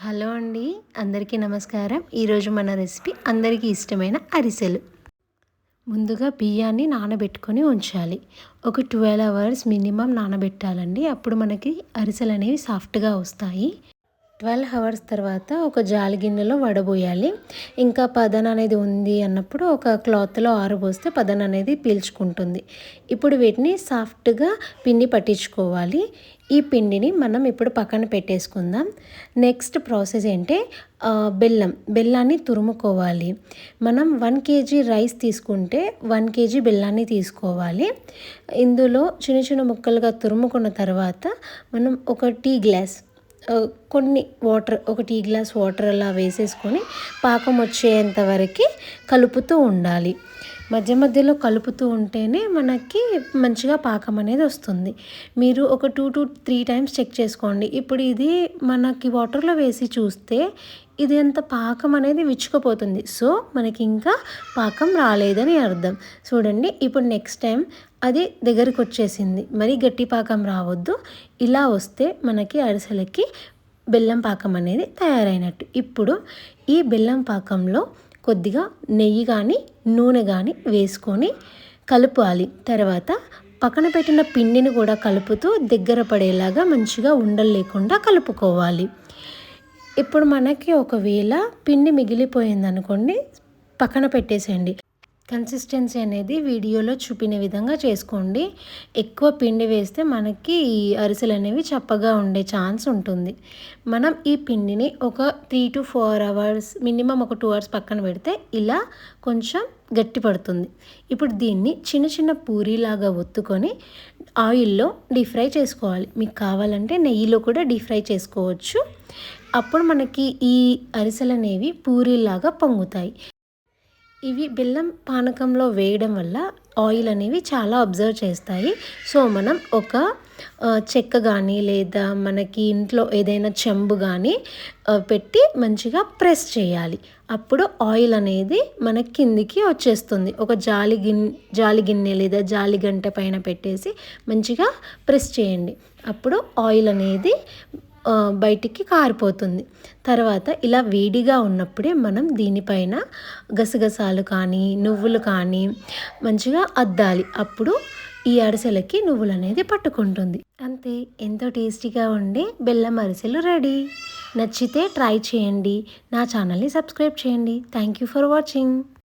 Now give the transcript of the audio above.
Hello అండి. అందరికీ నమస్కారం. ఈరోజు మన రెసిపీ అందరికీ ఇష్టమైన అరిసెలు. ముందుగా బియ్యాన్ని నానబెట్టుకొని ఉంచాలి. ఒక 12 అవర్స్ మినిమమ్ నానబెట్టాలండి. అప్పుడు మనకి అరిసెలనేవి సాఫ్ట్‌గా వస్తాయి. 12 అవర్స్ తర్వాత ఒక జాలి గిన్నెలో వడబోయాలి. ఇంకా పదన అనేది ఉంది అన్నప్పుడు ఒక క్లాత్‌లో ఆరబోస్తే పదన అనేది పీల్చుకుంటుంది. ఇప్పుడు వీటిని సాఫ్ట్‌గా పిండి పట్టించుకోవాలి. ఈ పిండిని మనం ఇప్పుడు పక్కన పెట్టేసుకుందాం. నెక్స్ట్ ప్రాసెస్ ఏంటే బెల్లాన్ని తురుముకోవాలి. మనం 1 కేజీ రైస్ తీసుకుంటే 1 కేజీ బెల్లాన్ని తీసుకోవాలి. ఇందులో చిన్న చిన్న ముక్కలుగా తురుముకున్న తర్వాత మనం ఒక టీ గ్లాస్ కొన్ని వాటర్, ఒక టీ గ్లాస్ వాటర్ అలా వేసేసుకొని పాకం వచ్చేంత వరకు కలుపుతూ ఉండాలి. మధ్య మధ్యలో కలుపుతూ ఉంటేనే మనకి మంచిగా పాకం అనేది వస్తుంది. మీరు ఒక 2-3 టైమ్స్ చెక్ చేసుకోండి. ఇప్పుడు ఇది మనకి వాటర్లో వేసి చూస్తే ఇది అంత పాకం అనేది విచ్చుకుపోతుంది. సో మనకి ఇంకా పాకం రాలేదని అర్థం. చూడండి, ఇప్పుడు నెక్స్ట్ టైం అది దగ్గరికి వచ్చేసింది. మరి గట్టి పాకం రావద్దు. ఇలా వస్తే మనకి అరిసెలకి బెల్లం పాకం అనేది తయారైనట్టు. ఇప్పుడు ఈ బెల్లం పాకంలో కొద్దిగా నెయ్యి కానీ నూనె కానీ వేసుకొని కలుపాలి. తర్వాత పక్కన పెట్టిన పిండిని కూడా కలుపుతూ దగ్గర పడేలాగా మంచిగా ఉండలు లేకుండా కలుపుకోవాలి. ఇప్పుడు మనకి ఒకవేళ పిండి మిగిలిపోయిందనుకోండి, పక్కన పెట్టేసేయండి. కన్సిస్టెన్సీ అనేది వీడియోలో చూపిన విధంగా చేసుకోండి. ఎక్కువ పిండి వేస్తే మనకి ఈ అరిసెలు అనేవి చప్పగా ఉండే ఛాన్స్ ఉంటుంది. మనం ఈ పిండిని ఒక 3-4 అవర్స్, మినిమం ఒక 2 అవర్స్ పక్కన పెడితే ఇలా కొంచెం గట్టి పడుతుంది. ఇప్పుడు దీన్ని చిన్న చిన్న పూరీలాగా ఒత్తుకొని ఆయిల్లో డీప్ ఫ్రై చేసుకోవాలి. మీకు కావాలంటే నెయ్యిలో కూడా డీప్ ఫ్రై చేసుకోవచ్చు. అప్పుడు మనకి ఈ అరిసెలు అనేవి పూరీలాగా పొంగుతాయి. ఇవి బెల్లం పానకంలో వేయడం వల్ల ఆయిల్ అనేవి చాలా అబ్జర్వ్ చేస్తాయి. సో మనం ఒక చెక్క కానీ లేదా మనకి ఇంట్లో ఏదైనా చెంబు కానీ పెట్టి మంచిగా ప్రెస్ చేయాలి. అప్పుడు ఆయిల్ అనేది మన కిందికి వచ్చేస్తుంది. ఒక జాలి గిన్నె లేదా జాలి గంట పైన పెట్టేసి మంచిగా ప్రెస్ చేయండి. అప్పుడు ఆయిల్ అనేది బయటికి కారిపోతుంది. తర్వాత ఇలా వేడిగా ఉన్నప్పుడే మనం దీనిపైన గసగసాలు కానీ నువ్వులు కానీ మంచిగా అద్దాలి. అప్పుడు ఈ అరిసెలకి నువ్వులు అనేది పట్టుకుంటుంది. అంతే, ఎంతో టేస్టీగా ఉండే బెల్లం అరిసెలు రెడీ. నచ్చితే ట్రై చేయండి. నా ఛానల్ని సబ్స్క్రైబ్ చేయండి. Thank you for watching.